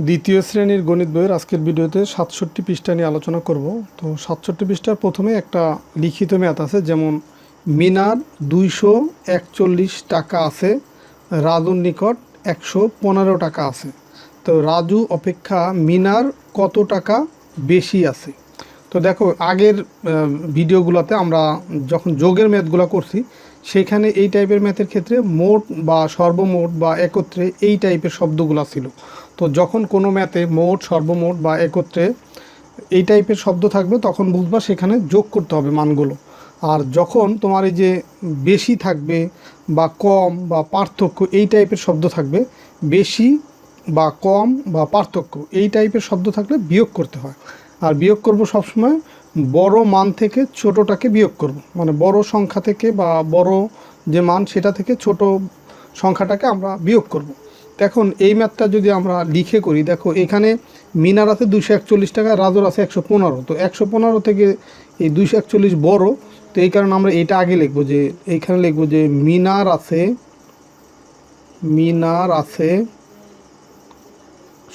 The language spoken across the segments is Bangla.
দ্বিতীয় শ্রেণীর গণিত বইয়ের আজকের ভিডিওতে ৬৭ পৃষ্ঠা নিয়ে আলোচনা করব। তো ৬৭ পৃষ্ঠার প্রথমে একটা লিখিত ম্যাথ আছে, যেমন মিনার ২৪১ টাকা আছে, রাজুর নিকট ১১৫ টাকা আছে। তো রাজু অপেক্ষা মিনার কত টাকা বেশি আছে? তো দেখো, আগের ভিডিওগুলোতে আমরা যখন যোগের ম্যাথগুলো করছি সেখানে এই টাইপের ম্যাথের ক্ষেত্রে মোট বা সর্বমোট বা একত্রে এই টাইপের শব্দগুলো ছিল। তো যখন কোনো ম্যাথে মোট, সর্বমোট বা একত্রে এই টাইপের শব্দ থাকবে তখন বুঝবা সেখানে যোগ করতে হবে মানগুলো। আর যখন তোমার এই যে বেশি থাকবে বা কম বা পার্থক্য এই টাইপের শব্দ থাকবে, বেশি বা কম বা পার্থক্য এই টাইপের শব্দ থাকলে বিয়োগ করতে হয়। আর বিয়োগ করব সবসময় বড় মান থেকে ছোটোটাকে বিয়োগ করব, মানে বড় সংখ্যা থেকে বা বড় যে মান সেটা থেকে ছোট সংখ্যাটাকে আমরা বিয়োগ করব। এখন এই ম্যাথটা যদি আমরা লিখে করি, দেখো এখানে মিনার আছে ২৪১ টাকা, রাজুর আছে ১১৫। তো ১১৫ থেকে এই ২৪১ বড়, তো এই কারণে আমরা এটা আগে লিখবো, যে এইখানে লিখবো যে মিনার আছে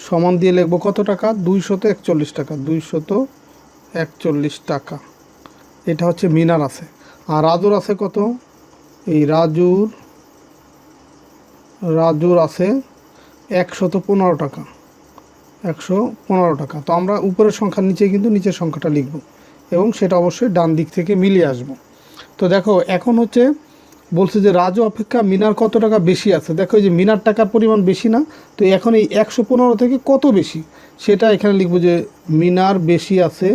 সমান দিয়ে লিখবো কত টাকা, ২৪১ টাকা, ২৪১ টাকা। এটা হচ্ছে মিনার আছে। আর রাজুর আছে কত, এই রাজুর আছে ১১৫ টাকা, ১১৫ টাকা। তো আমরা উপরের সংখ্যার নিচে কিন্তু নিচের সংখ্যাটা লিখব এবং সেটা অবশ্যই ডান দিক থেকে মিলিয়ে আসব। তো দেখো এখন হচ্ছে বলছে যে রাজু অপেক্ষা মিনার কত টাকা বেশি আছে। দেখো এই যে মিনার টাকার পরিমাণ বেশি না, তো এখন এই ১১৫ থেকে কত বেশি সেটা এখানে লিখব, যে মিনার বেশি আছে,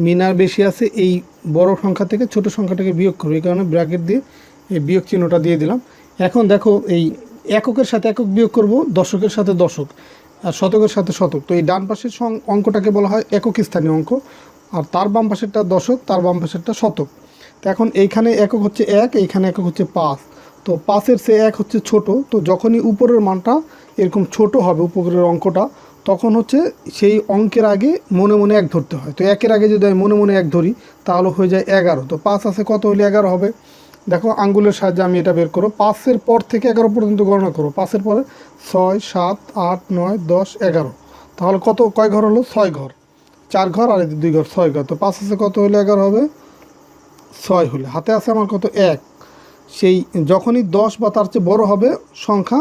মিনার বেশি আছে এই বড় সংখ্যা থেকে ছোট সংখ্যাটাকে বিয়োগ করবে, এই কারণে ব্র্যাকেট দিয়ে এই বিয়োগ চিহ্নটা দিয়ে দিলাম। এখন দেখো এই এককের সাথে একক বিয়োগ করব, দশকের সাথে দশক, আর শতকের সাথে শতক। তো এই ডান পাশের অঙ্কটাকে বলা হয় একক স্থানীয় অঙ্ক, আর তার বাম পাশেরটা দশক, তার বাম পাশেরটা শতক। তো এখন এইখানে একক হচ্ছে ১, এইখানে একক হচ্ছে ৫। তো ৫-এর চেয়ে ১ হচ্ছে ছোট, তো যখনই উপরের মানটা এরকম ছোট হবে উপরের অঙ্কটা, তখন হচ্ছে সেই অঙ্কের আগে মনে মনে ১ ধরতে হয়। তো ১-এর আগে যদি আমি মনে মনে ১ ধরি তাহলে হয়ে যায় ১১। তো ৫ আছে কত হলে ১১ হবে? দেখো আঙ্গুলের সাহায্যে আমি এটা বের করো। ৫-এর পর থেকে ১১ পর্যন্ত গণনা করো। ৫-এর পরে ৬, ৭, ৮, ৯, ১০, ১১। তাহলে কত, কয় ঘর হলো? ৬ ঘর। ৪ ঘর আর ২ ঘর, ৬ ঘর। তো ৫ আছে কত হলে ১১ হবে? ৬ হলে। হাতে আছে আমার কত? ১। সেই যখনই ১০ বা তার চেয়ে বড় হবে সংখ্যা,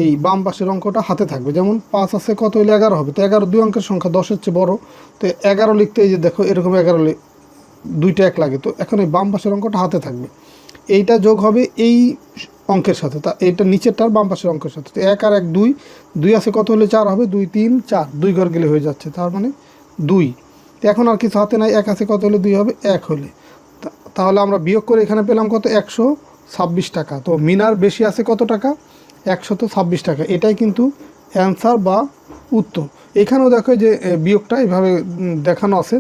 এই বাম পাশের অঙ্কটা হাতে থাকবে। যেমন ৫ আছে কত হলে ১১ হবে? তো ১১ দুই অঙ্কের সংখ্যা, 10-এর চেয়ে বড়। তো ১১ লিখতে এই যে দেখো এরকম ১১ দুইটা ১ লাগে, তো এখন এই বাম পাশের অঙ্কটা হাতে থাকবে। এইটা যোগ হবে এই অঙ্কের সাথে, তা এইটা নিচেরটার বাম পাশের অঙ্কের সাথে। তো ১ আর ১ ২, ২ আছে কত হলে ৪ হবে? ২, ৩, ৪, ২ ঘর গেলে হয়ে যাচ্ছে, তার মানে ২। তো এখন আর কিছু হাতে নাই, ১ আছে কত হলে ২ হবে? ১ হলে। তাহলে আমরা বিয়োগ করে এখানে পেলাম কত? ১২৬ টাকা। তো মিনার বেশি আছে কত টাকা? ১২৬ টাকা। এটাই কিন্তু অ্যান্সার বা উত্তর। এখানেও দেখো যে বিয়োগটা এভাবে দেখানো আছে।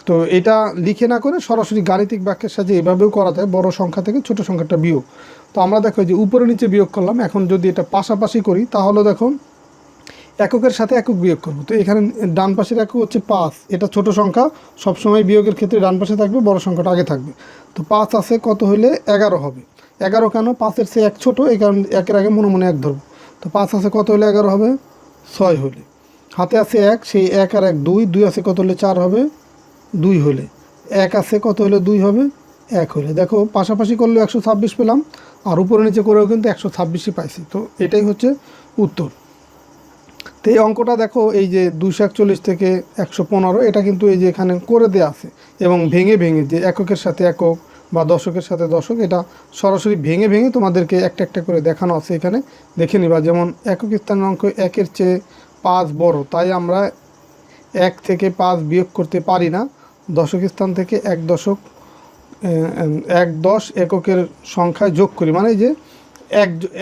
তো এটা লিখে না করে সরাসরি গাণিতিক বাক্যের সাথে এভাবেও করা যায়, বড় সংখ্যা থেকে ছোট সংখ্যাটা বিয়োগ। তো আমরা দেখো যে উপরে নিচে বিয়োগ করলাম। এখন যদি এটা পাশাপাশি করি তাহলে দেখো এককের সাথে একক বিয়োগ করব। তো এখানে ডান পাশের একক হচ্ছে ৫, এটা ছোট সংখ্যা, সবসময় বিয়োগের ক্ষেত্রে ডান পাশে থাকবে, বড় সংখ্যাটা আগে থাকবে। তো ৫ আছে কত হলে ১১ হবে? ১১ কেন? ৫-এর চেয়ে ১ ছোট, এই কারণে ১-এর আগে মনে মনে ১ ধরবো। তো ৫ আছে কত হলে ১১ হবে? ৬ হলে। হাতে আছে ১, সেই ১ আর ১ ২, ২ আছে কত হলে ৪ হবে? ২ হলে। ১ আছে কত হলে ২ হবে? ১ হলে। দেখো পাশাপাশি করলেও ১২৬ পেলাম, আর উপরে নিচে করেও কিন্তু ১২৬ই পাইছি। তো এটাই হচ্ছে উত্তর। তো এই অঙ্কটা দেখো, এই যে ২৪১ থেকে ১১৫, এটা কিন্তু এই যে এখানে করে দেওয়া আছে, এবং ভেঙে ভেঙে যে এককের সাথে একক বা দশকের সাথে দশক, এটা সরাসরি ভেঙে ভেঙে তোমাদেরকে একটা একটা করে দেখানো আছে। এখানে দেখে নিবা। যেমন একক স্থানের অঙ্ক ১-এর চেয়ে ৫ বড়, তাই আমরা ১ থেকে ৫ বিয়োগ করতে পারি না। দশক স্থান থেকে ১ দশ এককের সংখ্যায় যোগ করি, মানে যে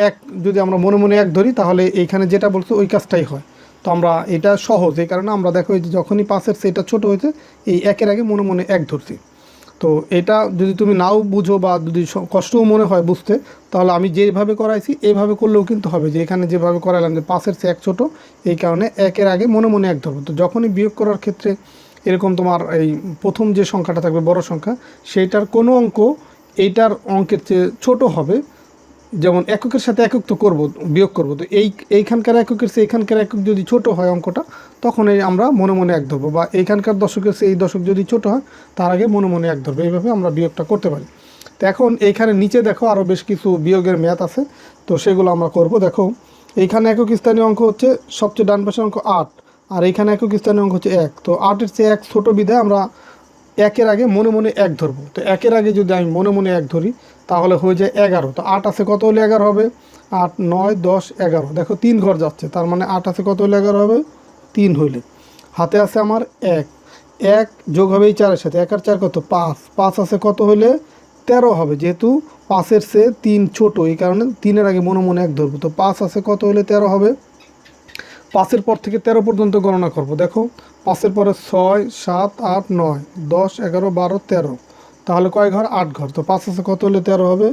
এক যদি আমরা মনে মনে ১ ধরি তাহলে এইখানে যেটা বলছে ওই কাজটাই হয়। তো আমরা এটা সহজ, এই কারণে আমরা দেখো যে যখনই ৫-এর সেটা ছোট হয়েছে এই ১-এর আগে মনে মনে ১ ধরছি। তো এটা যদি তুমি নাও বুঝো বা যদি কষ্টও মনে হয় বুঝতে, তাহলে আমি যেভাবে করাইছি এইভাবে করলেও কিন্তু হবে। যে এখানে যেভাবে করালাম যে ৫-এর চেয়ে ১ ছোটো, এই কারণে ১-এর আগে মনে মনে ১ ধরবো। তো যখনই বিয়োগ করার ক্ষেত্রে এরকম তোমার এই প্রথম যে সংখ্যাটা থাকবে বড় সংখ্যা, সেইটার কোনো অঙ্ক এইটার অঙ্কের চেয়ে ছোট হবে। যেমন এককের সাথে একক তো করবো, বিয়োগ করবো, তো এইখানকার এককের চেয়ে এইখানকার একক যদি ছোট হয় অঙ্কটা, তখন আমরা মনে মনে এক ধরবো, বা এইখানকার দশকের চেয়ে এই দশক যদি ছোট হয় তার আগে মনে মনে এক ধরবো। এইভাবে আমরা বিয়োগটা করতে পারি। তো এখন এইখানে নিচে দেখো আরও বেশ কিছু বিয়োগের ম্যাথ আছে, তো সেগুলো আমরা করব। দেখো এইখানে একক স্থানীয় অঙ্ক হচ্ছে সবচেয়ে ডান পাশের অঙ্ক 8, আর এইখানে একক স্থানীয় অঙ্ক হচ্ছে 1। তো 8-এর চেয়ে 1 ছোটো বিধায় আমরা একের আগে মনে মনে এক ধরবো। তো একের আগে যদি আমি মনে মনে এক ধরি তাহলে হয়ে যায় 11। তো 8 আছে কত হলে 11 হবে? 8, 9, 10, 11। দেখো 3 ঘর যাচ্ছে, তার মানে 8 আছে কত হলে 11 হবে? 3 হইলে। হাতে আছে আমার 1, 1 যোগ হবে এই 4-এর সাথে, 1 আর 4 কত? 5, 5 আছে কত হলে 13 হবে, যেহেতু 5-এর চেয়ে 3 ছোট, এই কারণে 3-এর আগে মনে মনে এক ধরবো। তো 5 আছে কত হলে 13 হবে? 5-এর পর থেকে 13 পর্যন্ত গণনা করব। দেখো 5-এর পরে 6, 7, 8, 9, 10, 11, 12, 13, তাহলে কয় ঘর? 8 ঘর। তো 5 আছে কত হলে 13 হবে?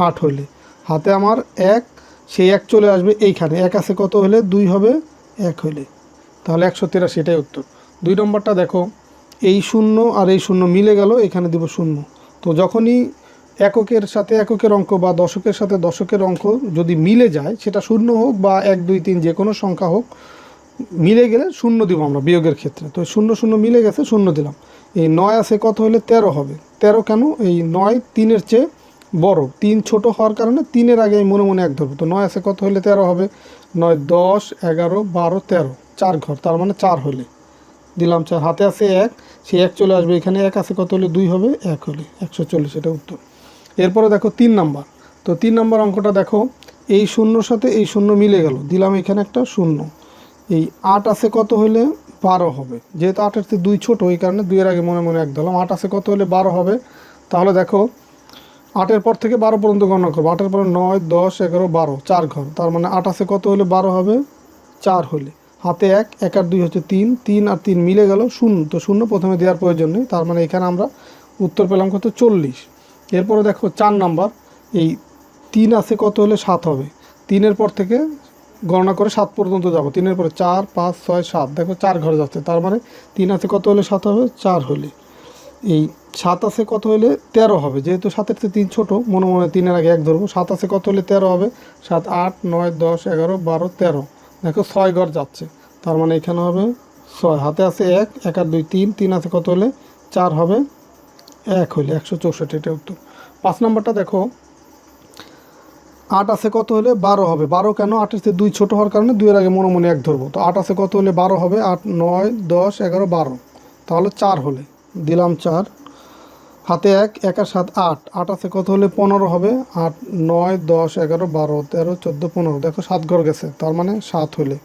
8 হইলে। হাতে আমার 1, সেই 1 চলে আসবে এইখানে, 1 আছে কত হলে? 2 হবে, 1 হইলে। তাহলে 183, এটাই উত্তর। 2 নম্বরটা দেখো, এই 0 আর এই 0 মিলে গেল, এখানে দিব 0। তো যখনই এককের সাথে এককের অঙ্ক বা দশকের সাথে দশকের অঙ্ক যদি মিলে যায়, সেটা 0 হোক বা 1, 2, 3 যে কোনো সংখ্যা হোক, মিলে গেলে 0 দিব আমরা বিয়োগের ক্ষেত্রে। তো 0, 0 মিলে গেছে, 0 দিলাম। এই 9 আছে কত হলে 13 হবে? 13 কেন? এই 9 3-এর চেয়ে বড়, 3 ছোট হওয়ার কারণে 3-এর আগে আমি মনে মনে এক ধরবো। তো 9 আছে কত হলে 13 হবে? 9, 10, 11, 12, 13, 4 ঘর, তার মানে 4 হলে। দিলাম 4। হাতে আছে 1, সেই 1 চলে আসবে এখানে, 1 আছে কত হলে? 2 হবে, 1 হলে। 140, এটা উত্তর। এরপরে দেখো 3 নাম্বার। তো 3 নাম্বার অঙ্কটা দেখো, এই 0-র সাথে এই 0 মিলে গেল, দিলাম এখানে একটা 0। এই 8 আছে কত হলে 12 হবে, যেহেতু 8-এর চেয়ে 2 ছোটো, এই কারণে 2-এর আগে মনে মনে এক দিলাম। 8 আছে কত হলে 12 হবে? তাহলে দেখো 8-এর পর থেকে 12 পর্যন্ত গণনা করবো। 8-এর পরে 9, 10, 11, 12, 4 ঘর, তার মানে 8 আছে কত হলে 12 হবে? 4 হলে। হাতে 1, 1 আর 2 হচ্ছে 3, 3 আর 3 মিলে গেল 0। তো 0 প্রথমে দেওয়ার প্রয়োজন নেই, তার মানে এখানে আমরা উত্তর পেলাম কত? 40। এরপরে দেখো 4 নাম্বার, এই 3 আছে কত হলে 7 হবে? 3-এর পর থেকে গণনা করে 7 পর্যন্ত যাব। 3-এর পরে 4, 5, 6, 7, দেখো 4 ঘরে যাচ্ছে, তার মানে 3 আছে কত হলে 7 হবে? 4 হলে। এই 7 আছে কত হলে 13 হবে, যেহেতু 7-এর চেয়ে 3 ছোটো, মনে মনে 3-এর আগে এক ধরবো। 7 আছে কত হলে 13 হবে? 7, 8, 9, 10, 11, 12, 13, দেখো 6 ঘর যাচ্ছে, তার মানে এখানে হবে 6। হাতে আছে 1, 1 আর 2, 3, 3 আছে কত হলে? 4 হবে, 1 হইলে। 164, এটা উত্তর। 5 নম্বরটা দেখো, 8 আছে কত হলে 12 হবে? 12 কেন? 8-এর চেয়ে 2 ছোটো হওয়ার কারণে 2-এর আগে মনে মনে এক ধরবো। তো 8 আছে কত হলে 12 হবে? 8, 9, 10, 11, 12, তাহলে 4 হলে। দিলাম 4। হাতে 1, 1 আর 7, 8, 8 আছে কত হলে 15 হবে? 8, 9, 10, 11, 12, 13, 14, 15, দেখো 7 ঘর গেছে, তার মানে 7 হলে।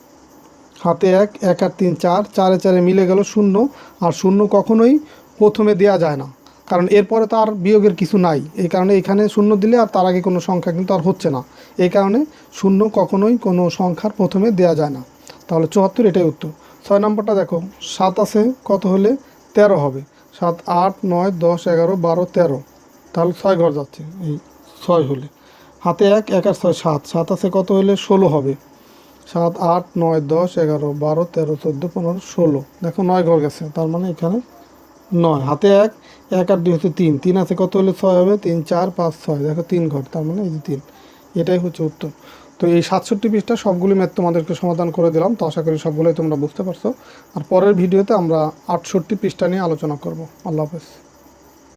হাতে 1, 1 আর 3, 4, 4-এ 4-এ মিলে গেল 0। আর 0 কখনোই প্রথমে দেওয়া যায় না, কারণ এরপরে তো আর বিয়োগের কিছু নাই, এই কারণে এখানে 0 দিলে আর তার আগে কোনো সংখ্যা কিন্তু আর হচ্ছে না, এই কারণে 0 কখনোই কোনো সংখ্যার প্রথমে দেওয়া যায় না। তাহলে 74, এটাই উত্তর। 6 নম্বরটা দেখো, 7 আছে কত হলে 13 হবে? 7, 8, 9, 10, 11, 12, 13, তাহলে 6 ঘর যাচ্ছে, এই 6 হলে। হাতে 1, 1 আর 6, 7, 7 আছে কত হলে 16 হবে? 7, 8, 9, 10, 11, 12, 13, 14, 15, 16, দেখো 9 ঘর গেছে, তার মানে এখানে 9। হাতে 1, 1 আর 2 হচ্ছে 3, 3 আছে কত হলে 6 হবে? 3, 4, 5, 6, দেখো 3 ঘর, তার মানে এই যে 3, এটাই হচ্ছে উত্তর। তো এই 67 পৃষ্ঠা সবগুলি ম্যাথ তোমাদেরকে সমাধান করে দিলাম, তো আশা করি সবগুলোই তোমরা বুঝতে পারছো। আর পরের ভিডিওতে আমরা 68 পৃষ্ঠা নিয়ে আলোচনা করব। আল্লাহ হাফেজ।